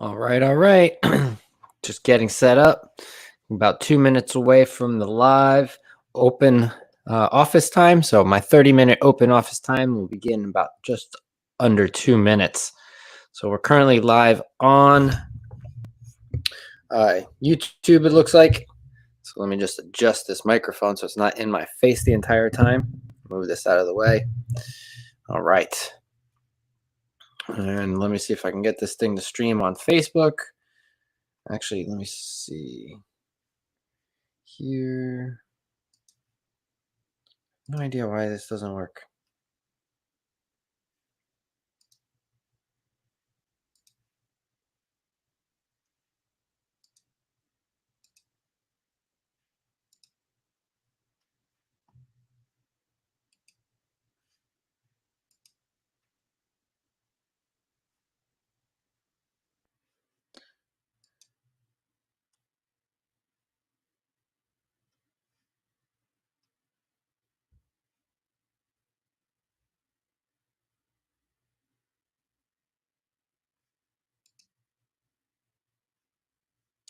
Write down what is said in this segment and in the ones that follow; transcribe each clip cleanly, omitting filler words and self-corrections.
All right, all right. Just getting set up. About 2 minutes away from the live open office time. So my 30-minute open office time will begin in about just under 2 minutes. So we're currently live on YouTube, it looks like. So let me just adjust this microphone so it's not in my face the entire time. Move this out of the way. All right. And let me see if I can get this thing to stream on Facebook. Actually, let me see here. No idea why this doesn't work.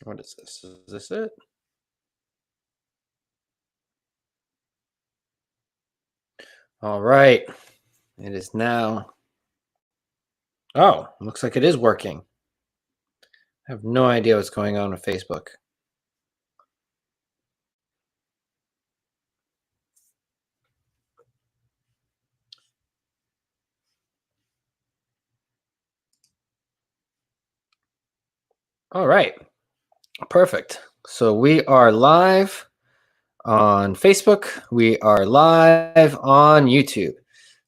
What is this? Is this it? All right. It is now. Oh, looks like it is working. I have no idea what's going on with Facebook. All right. Perfect. So we are live on Facebook. We are live on YouTube.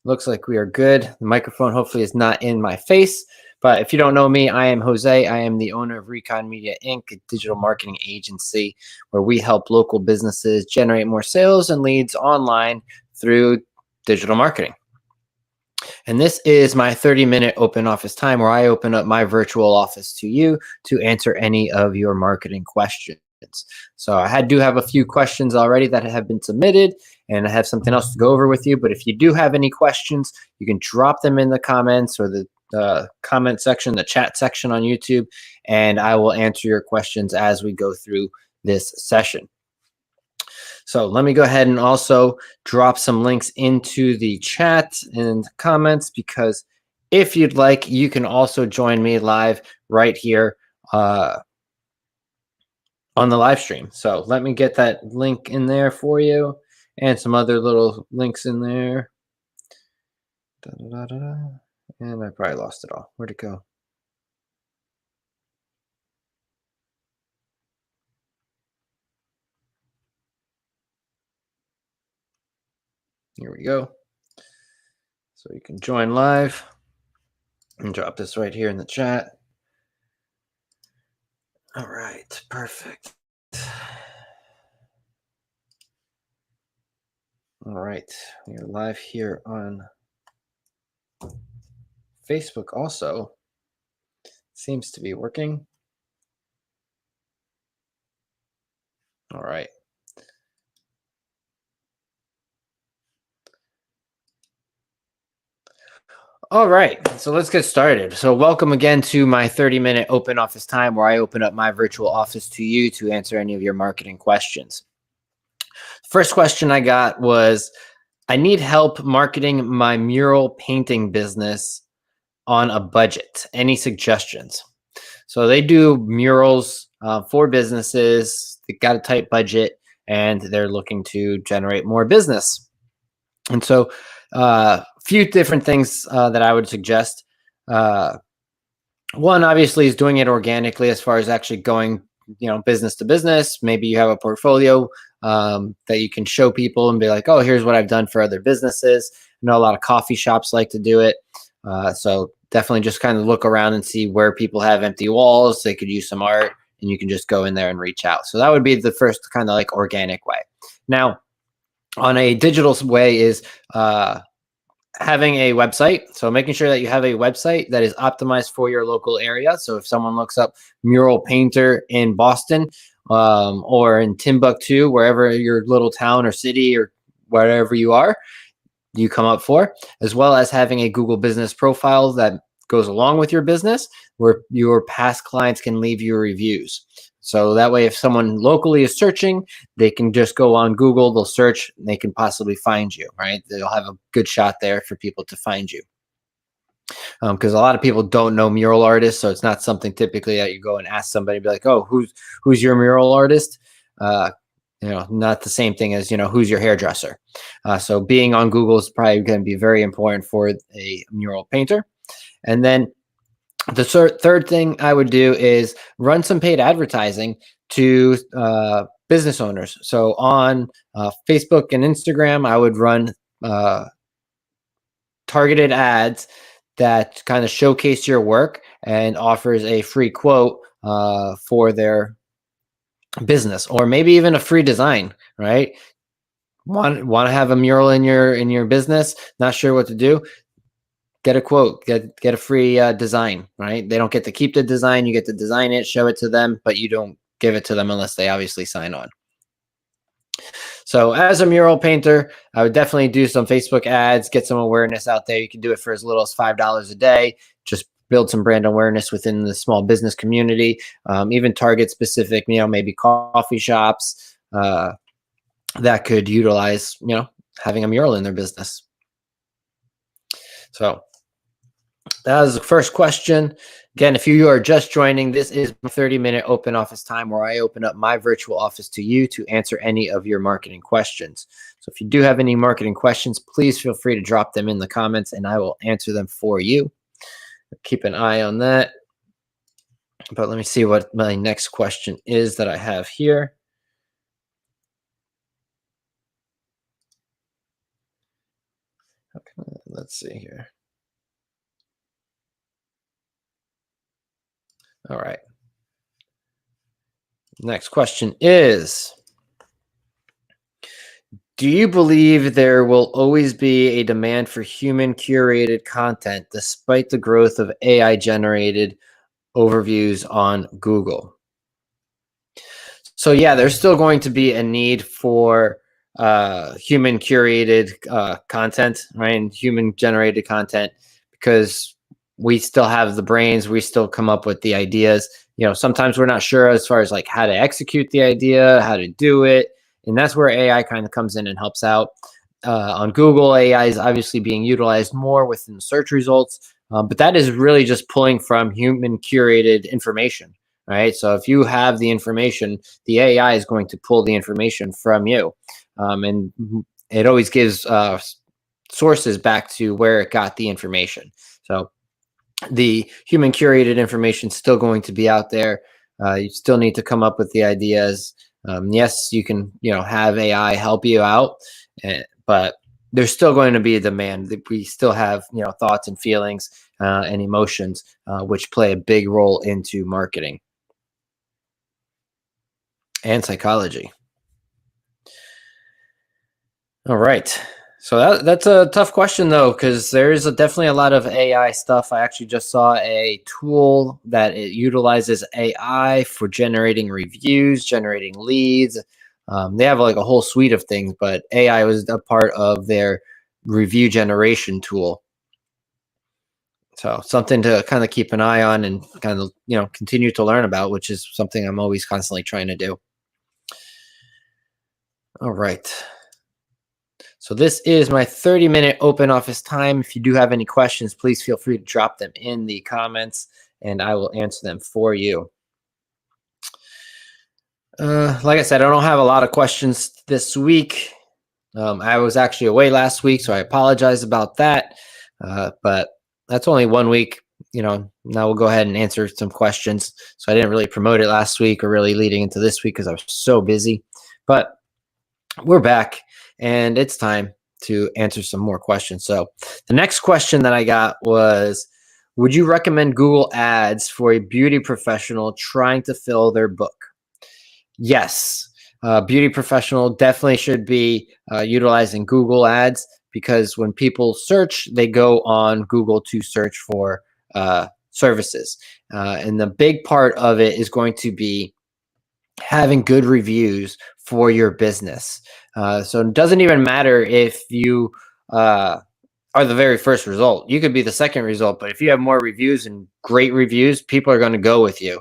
Looks like we are good. The microphone hopefully is not in my face. But if you don't know me, I am Jose. I am the owner of Recon Media Inc., a digital marketing agency where we help local businesses generate more sales and leads online through digital marketing. And this is my 30-minute open office time where I open up my virtual office to you to answer any of your marketing questions. So I do have a few questions already that have been submitted, and I have something else to go over with you. But if you do have any questions, you can drop them in the comments or the comment section, the chat section on YouTube, and I will answer your questions as we go through this session. So let me go ahead and also drop some links into the chat and comments, because if you'd like, you can also join me live right here on the live stream. So let me get that link in there for you and some other little links in there. And I probably lost it all. Where'd it go? Here we go. So you can join live and drop this right here in the chat. All right, perfect. All right, we are live here on Facebook also. Seems to be working. All right. All right, so let's get started. So welcome again to my 30-minute open office time where I open up my virtual office to you to answer any of your marketing questions. First question I got was, I need help marketing my mural painting business on a budget. Any suggestions? So they do murals for businesses. They got a tight budget and they're looking to generate more business. And so a few different things that I would suggest. One, obviously, is doing it organically as far as actually going, business to business. Maybe you have a portfolio that you can show people and be like, oh, here's what I've done for other businesses. I know a lot of coffee shops like to do it. So definitely just kind of look around and see where people have empty walls. They could use some art and you can just go in there and reach out. So that would be the first kind of like organic way. Now, on a digital way is having a website. So making sure that you have a website that is optimized for your local area. So if someone looks up mural painter in Boston or in Timbuktu, wherever your little town or city or wherever you are, you come up for, as well as having a Google business profile that goes along with your business, where your past clients can leave you reviews. So that way, if someone locally is searching, they can just go on Google, they'll search, and they can possibly find you, right? They'll have a good shot there for people to find you. Because a lot of people don't know mural artists, so it's not something typically that you go and ask somebody, be like, "Oh, who's your mural artist?" Uh, not the same thing as who's your hairdresser. So being on Google is probably going to be very important for a mural painter. And then the third thing I would do is run some paid advertising to business owners. So on Facebook and Instagram, I would run targeted ads that kind of showcase your work and offers a free quote for their business, or maybe even a free design, right? Want to have a mural in your business, not sure what to do, get a quote, get a free design, right? They don't get to keep the design, you get to design it, show it to them, but you don't give it to them unless they obviously sign on. So as a mural painter, I would definitely do some Facebook ads, get some awareness out there. You can do it for as little as $5 a day. Just build some brand awareness within the small business community. Even target specific, maybe coffee shops that could utilize, having a mural in their business. So that was the first question. Again, if you are just joining, this is my 30-minute open office time where I open up my virtual office to you to answer any of your marketing questions. So if you do have any marketing questions, please feel free to drop them in the comments and I will answer them for you. Keep an eye on that. But let me see what my next question is that I have here. Okay, let's see here. All right. Next question is, do you believe there will always be a demand for human-curated content despite the growth of AI-generated overviews on Google? So yeah, there's still going to be a need for human-curated content, right? And human-generated content, because we still have the brains, we still come up with the ideas. Sometimes we're not sure as far as like how to execute the idea, how to do it. And that's where AI kind of comes in and helps out. On Google, AI is obviously being utilized more within search results, but that is really just pulling from human curated information, right? So if you have the information, the AI is going to pull the information from you. And it always gives sources back to where it got the information. So the human curated information is still going to be out there. You still need to come up with the ideas. Yes, you can, have AI help you out, but there's still going to be a demand. We still have, thoughts and feelings and emotions, which play a big role into marketing and psychology. All right. So that's a tough question though, because there's definitely a lot of AI stuff. I actually just saw a tool that it utilizes AI for generating reviews, generating leads. They have like a whole suite of things, but AI was a part of their review generation tool. So something to kind of keep an eye on and kind of, continue to learn about, which is something I'm always constantly trying to do. All right. So this is my 30-minute open office time. If you do have any questions, please feel free to drop them in the comments and I will answer them for you. Like I said, I don't have a lot of questions this week. I was actually away last week, so I apologize about that. But that's only 1 week. Now we'll go ahead and answer some questions. So I didn't really promote it last week or really leading into this week because I was so busy. But we're back and it's time to answer some more questions. So the next question that I got was, would you recommend Google Ads for a beauty professional trying to fill their book? Yes. Beauty professional definitely should be utilizing Google Ads, because when people search, they go on Google to search for services. And the big part of it is going to be having good reviews for your business. So it doesn't even matter if you are the very first result. You could be the second result, but if you have more reviews and great reviews, people are going to go with you.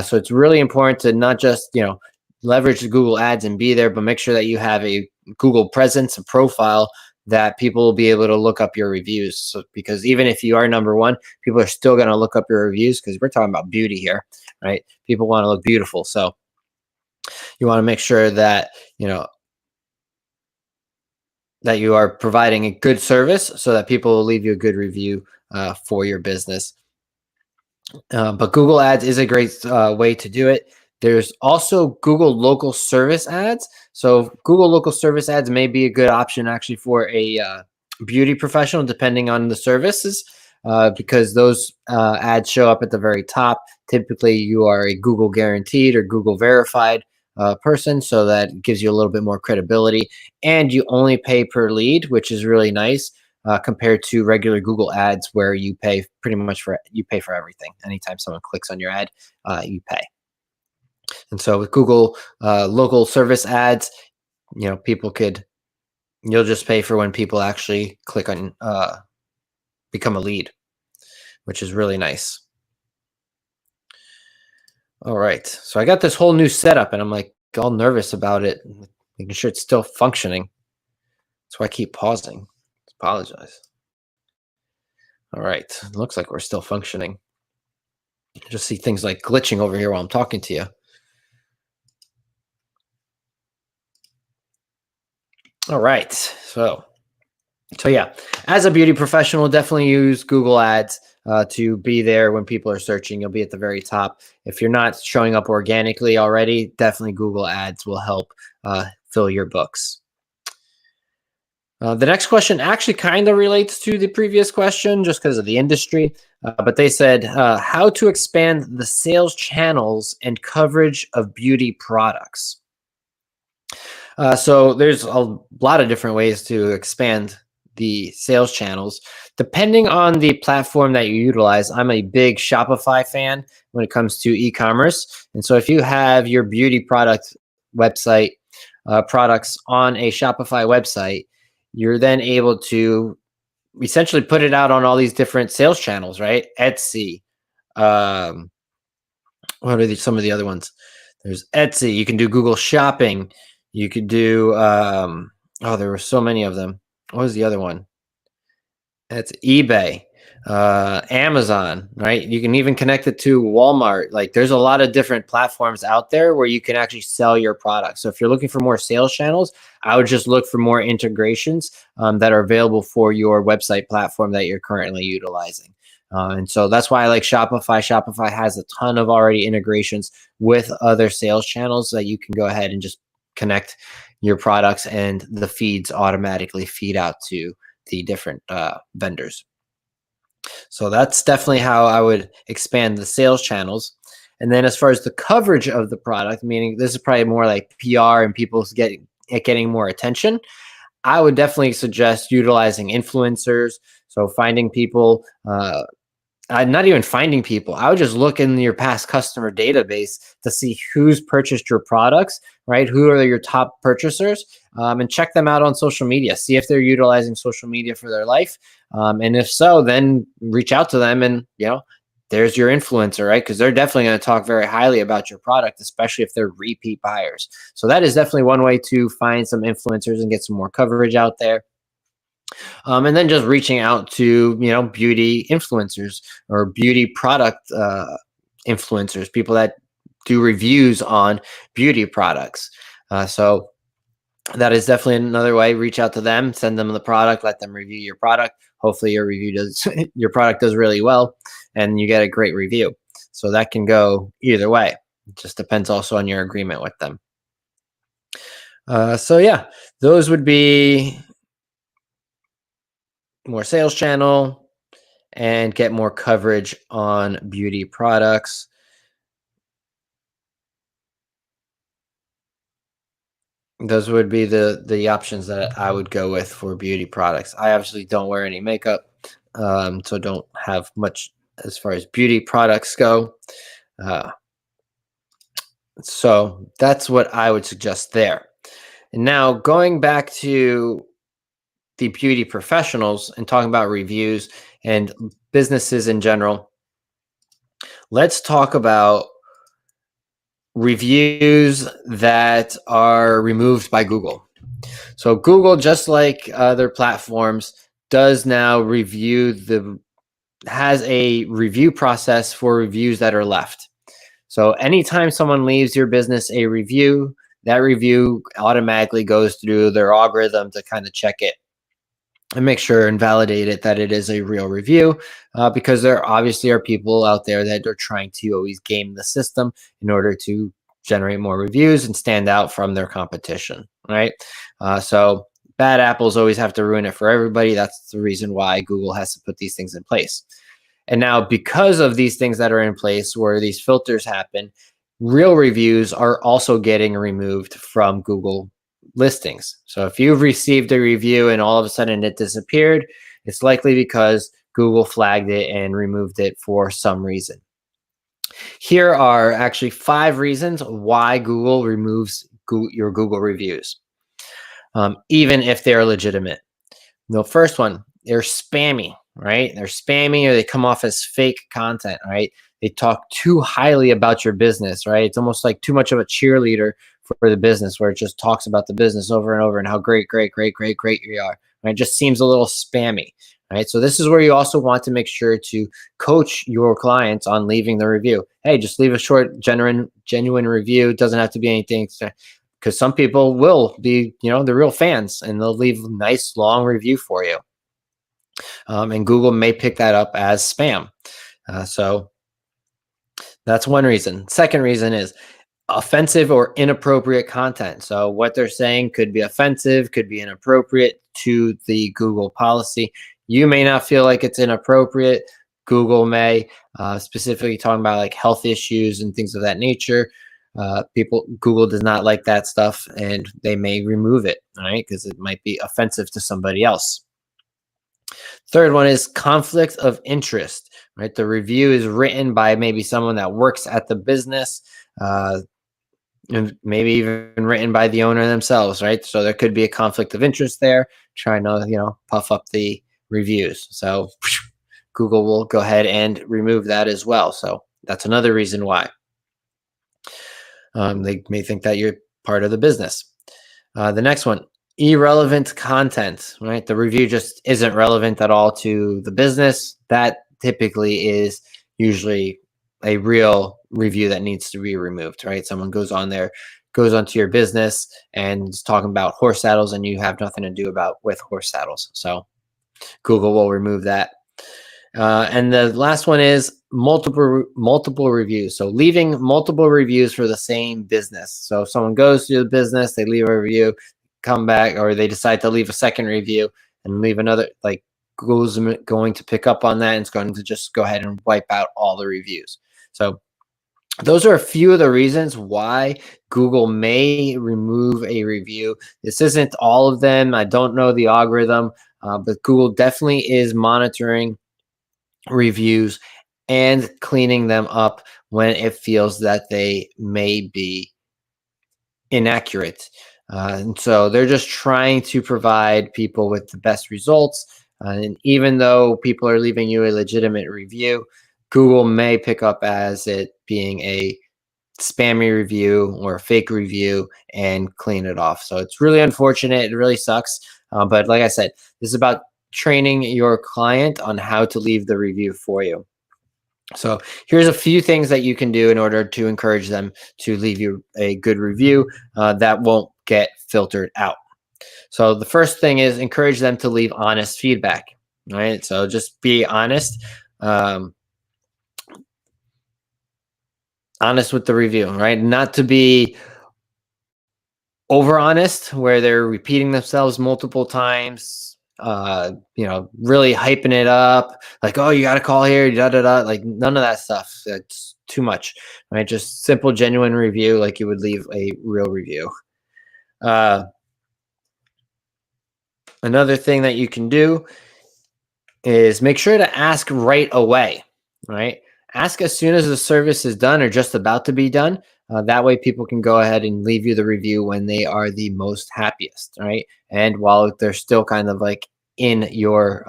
So it's really important to not just leverage the Google Ads and be there, but make sure that you have a Google presence, a profile that people will be able to look up your reviews. So, because even if you are number one, people are still going to look up your reviews because we're talking about beauty here, right? People want to look beautiful, so you want to make sure that that you are providing a good service so that people will leave you a good review for your business. But Google Ads is a great way to do it. There's also Google Local Service Ads. So Google Local Service Ads may be a good option actually for a beauty professional, depending on the services, because those ads show up at the very top. Typically, you are a Google guaranteed or Google verified person, so that gives you a little bit more credibility. And you only pay per lead, which is really nice compared to regular Google ads where you pay pretty much for everything. Anytime someone clicks on your ad, you pay. And so with Google local service ads, people you'll just pay for when people actually click on become a lead, which is really nice. All right, so I got this whole new setup, and I'm like all nervous about it, making sure it's still functioning. That's why I keep pausing. Apologize. All right, it looks like we're still functioning. I just see things like glitching over here while I'm talking to you. All right. So yeah, as a beauty professional, definitely use Google Ads to be there when people are searching. You'll be at the very top. If you're not showing up organically already, definitely Google Ads will help fill your books. The next question actually kind of relates to the previous question just because of the industry, but they said how to expand the sales channels and coverage of beauty products. So there's a lot of different ways to expand the sales channels depending on the platform that you utilize. I'm a big Shopify fan when it comes to e-commerce, and so if you have your beauty product website products on a Shopify website, you're then able to essentially put it out on all these different sales channels, right? Etsy. Um, what are some of the other ones? There's Etsy. You can do Google Shopping. You could do oh, there were so many of them. What was the other one? That's eBay, Amazon, right? You can even connect it to Walmart. Like there's a lot of different platforms out there where you can actually sell your product. So if you're looking for more sales channels, I would just look for more integrations that are available for your website platform that you're currently utilizing. And so that's why I like Shopify. Shopify has a ton of already integrations with other sales channels that you can go ahead and just connect your products, and the feeds automatically feed out to the different vendors. So that's definitely how I would expand the sales channels. And then as far as the coverage of the product, meaning this is probably more like PR and people's getting more attention, I would definitely suggest utilizing influencers. So finding people, not even finding people. I would just look in your past customer database to see who's purchased your products, right? Who are your top purchasers, and check them out on social media. See if they're utilizing social media for their life, and if so, then reach out to them, and there's your influencer, right? Because they're definitely going to talk very highly about your product, especially if they're repeat buyers. So that is definitely one way to find some influencers and get some more coverage out there. And then just reaching out to beauty influencers or beauty product influencers, people that do reviews on beauty products. So that is definitely another way. Reach out to them, send them the product, let them review your product. Hopefully your review does your product does really well and you get a great review. So that can go either way. It just depends also on your agreement with them. So yeah, those would be more sales channel and get more coverage on beauty products. Those would be the options that I would go with for beauty products. I obviously don't wear any makeup, so don't have much as far as beauty products go. Uh, so that's what I would suggest there. And now going back to the beauty professionals and talking about reviews and businesses in general, let's talk about reviews that are removed by Google. So Google, just like other platforms, does now has a review process for reviews that are left. So anytime someone leaves your business a review, that review automatically goes through their algorithm to kind of check it and make sure and validate it that it is a real review, because there obviously are people out there that are trying to always game the system in order to generate more reviews and stand out from their competition, right? So bad apples always have to ruin it for everybody. That's the reason why Google has to put these things in place. And now, because of these things that are in place where these filters happen, real reviews are also getting removed from Google listings. So if you've received a review and all of a sudden it disappeared, it's likely because Google flagged it and removed it for some reason. Here are actually 5 reasons why Google removes your Google reviews, even if they're legitimate. The first one, they're spammy, right? They're spammy, or they come off as fake content, right? They talk too highly about your business, right? It's almost like too much of a cheerleader for the business, where it just talks about the business over and over and how great you are, right? It just seems a little spammy, right? So this is where you also want to make sure to coach your clients on leaving the review. Hey, just leave a short, genuine review. It doesn't have to be anything, because some people will be, the real fans, and they'll leave a nice long review for you. And Google may pick that up as spam. So that's one reason. Second reason is offensive or inappropriate content. So what they're saying could be offensive, could be inappropriate to the Google policy. You may not feel like it's inappropriate. Google may, specifically talking about like health issues and things of that nature. Google does not like that stuff, and they may remove it, right? Because it might be offensive to somebody else. Third one is conflict of interest, right? The review is written by maybe someone that works at the business, and maybe even written by the owner themselves, right? So there could be a conflict of interest there, trying to, puff up the reviews. So Google will go ahead and remove that as well. So that's another reason why. They may think that you're part of the business. The next one, irrelevant content, right? The review just isn't relevant at all to the business. That typically is usually a real review that needs to be removed, right? Someone goes onto your business and is talking about horse saddles, and you have nothing to do with horse saddles. So Google will remove that. And the last one is multiple reviews. So leaving multiple reviews for the same business. So if someone goes to the business, they leave a review, come back, or they decide to leave a second review and leave another, like Google's going to pick up on that, and it's going to just go ahead and wipe out all the reviews. So those are a few of the reasons why Google may remove a review. This isn't all of them. I don't know the algorithm, but Google definitely is monitoring reviews and cleaning them up when it feels that they may be inaccurate. And so they're just trying to provide people with the best results. And even though people are leaving you a legitimate review, Google may pick up as it being a spammy review or a fake review and clean it off. So it's really unfortunate. It really sucks. But like I said, this is about training your client on how to leave the review for you. So here's a few things that you can do in order to encourage them to leave you a good review that won't get filtered out. So the first thing is encourage them to leave honest feedback, right? So just be honest. Honest with the review, right? Not to be over honest where they're repeating themselves multiple times, really hyping it up, like, oh, you got to call here, like none of that stuff. That's too much, right? Just simple, genuine review, like you would leave a real review. Another thing that you can do is make sure to ask right away, right? Ask as soon as the service is done or just about to be done. That way people can go ahead and leave you the review when they are the most happiest, right? And while they're still kind of like in your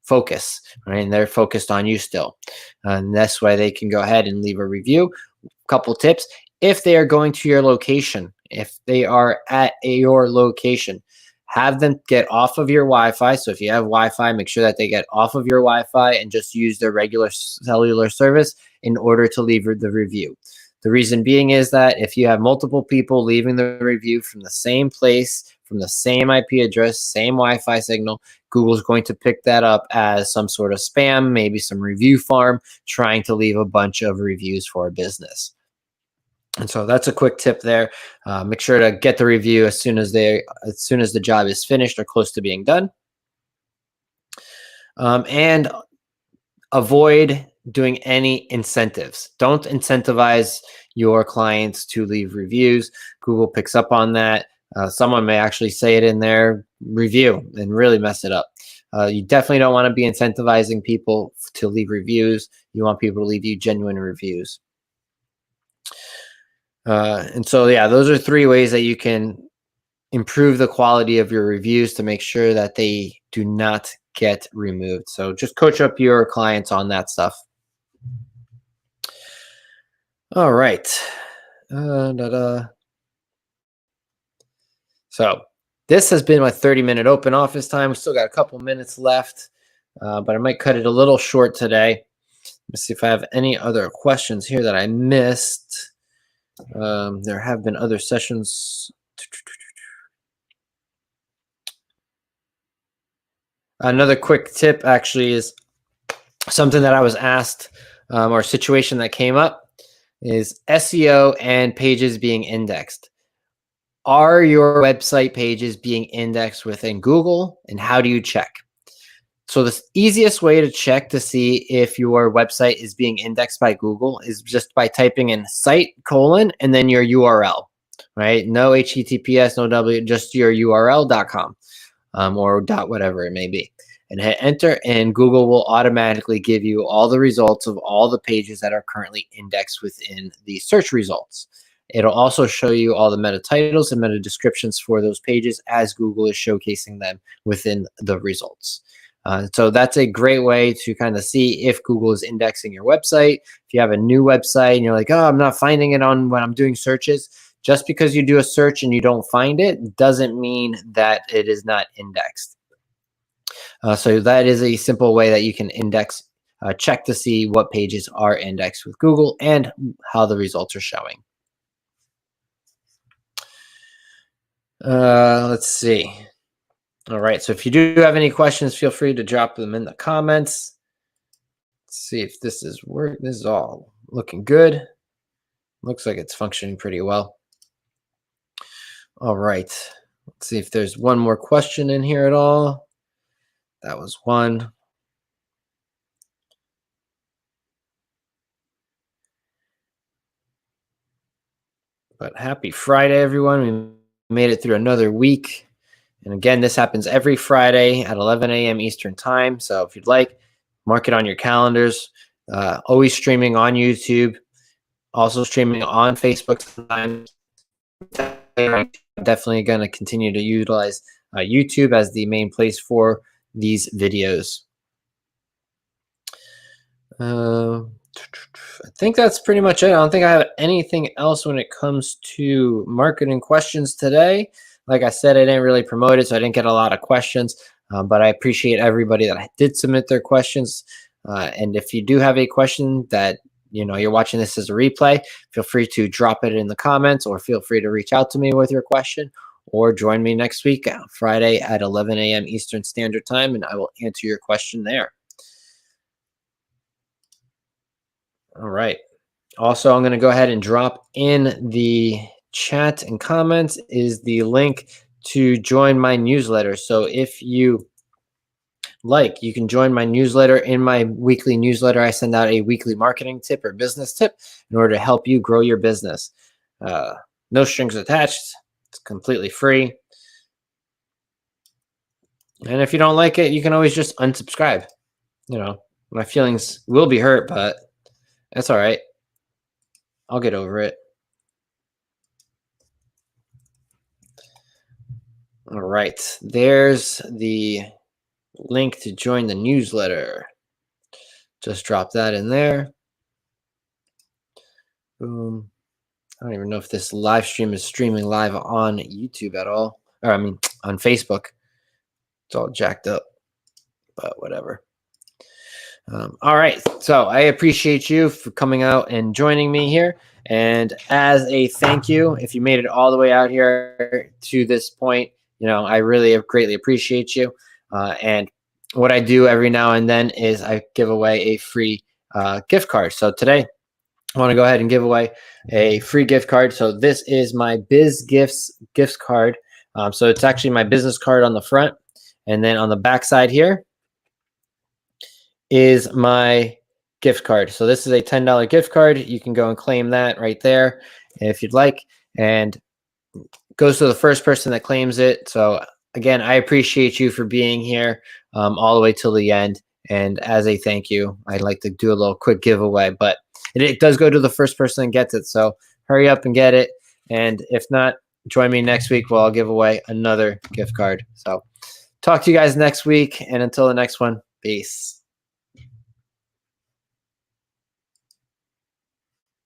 focus, right? And they're focused on you still. And that's why they can go ahead and leave a review. Couple tips: if they are going to your location, if they are at your location, have them get off of your Wi-Fi. So if you have Wi-Fi, make sure that they get off of your Wi-Fi and just use their regular cellular service in order to leave the review. The reason being is that if you have multiple people leaving the review from the same place, from the same IP address, same Wi-Fi signal, Google's going to pick that up as some sort of spam, maybe some review farm trying to leave a bunch of reviews for a business. And so that's a quick tip there. Make sure to get the review as soon as the job is finished or close to being done. And avoid doing any incentives. Don't incentivize your clients to leave reviews. Google picks up on that. Someone may actually say it in their review and really mess it up. You definitely don't want to be incentivizing people to leave reviews. You want people to leave you genuine reviews. And so, yeah, those are 3 ways that you can improve the quality of your reviews to make sure that they do not get removed. So just coach up your clients on that stuff. All right. So this has been my 30-minute open office time. We still got a couple minutes left, but I might cut it a little short today. Let's see if I have any other questions here that I missed. There have been other sessions. Another quick tip actually is something that I was asked, or a situation that came up, is SEO and pages being indexed. Are your website pages being indexed within Google, and how do you check? So the easiest way to check to see if your website is being indexed by Google is just by typing in site : and then your URL, right? No HTTPS, no W, just your URL.com, or dot whatever it may be. And hit enter, and Google will automatically give you all the results of all the pages that are currently indexed within the search results. It'll also show you all the meta titles and meta descriptions for those pages as Google is showcasing them within the results. So that's a great way to kind of see if Google is indexing your website. If you have a new website and you're like, oh, I'm not finding it on when I'm doing searches, just because you do a search and you don't find it doesn't mean that it is not indexed. So that is a simple way that you can index, check to see what pages are indexed with Google and how the results are showing. Let's see. All right. So if you do have any questions, feel free to drop them in the comments. Let's see if this is working. This is all looking good. Looks like it's functioning pretty well. All right. Let's see if there's one more question in here at all. That was one. But happy Friday, everyone. We made it through another week. And again, this happens every Friday at 11 a.m. Eastern time. So if you'd like, mark it on your calendars. Always streaming on YouTube, also streaming on Facebook sometimes. Definitely going to continue to utilize YouTube as the main place for these videos. I think that's pretty much it. I don't think I have anything else when it comes to marketing questions today. Like I said, I didn't really promote it, so I didn't get a lot of questions, but I appreciate everybody that did submit their questions. And if you do have a question that you're watching this as a replay, feel free to drop it in the comments, or feel free to reach out to me with your question, or join me next week, Friday at 11 a.m. Eastern Standard Time, and I will answer your question there. All right. Also, I'm going to go ahead and drop in the chat and comments is the link to join my newsletter. So if you like, you can join my newsletter. In my weekly newsletter, I send out a weekly marketing tip or business tip in order to help you grow your business. No strings attached. It's completely free. And if you don't like it, you can always just unsubscribe. My feelings will be hurt, but that's all right. I'll get over it. All right. There's the link to join the newsletter. Just drop that in there. Boom. I don't even know if this live stream is streaming live on YouTube at all. Or I mean, on Facebook. It's all jacked up, but whatever. All right. So I appreciate you for coming out and joining me here. And as a thank you, if you made it all the way out here to this point, I really greatly appreciate you. And what I do every now and then is I give away a free gift card. So today, I want to go ahead and give away a free gift card. So this is my Biz Gifts gift card. So it's actually my business card on the front. And then on the back side here is my gift card. So this is a $10 gift card. You can go and claim that right there if you'd like. And goes to the first person that claims it. So again, I appreciate you for being here all the way till the end. And as a thank you, I'd like to do a little quick giveaway, but it does go to the first person that gets it. So hurry up and get it. And if not, join me next week where I'll give away another gift card. So talk to you guys next week. And until the next one, peace.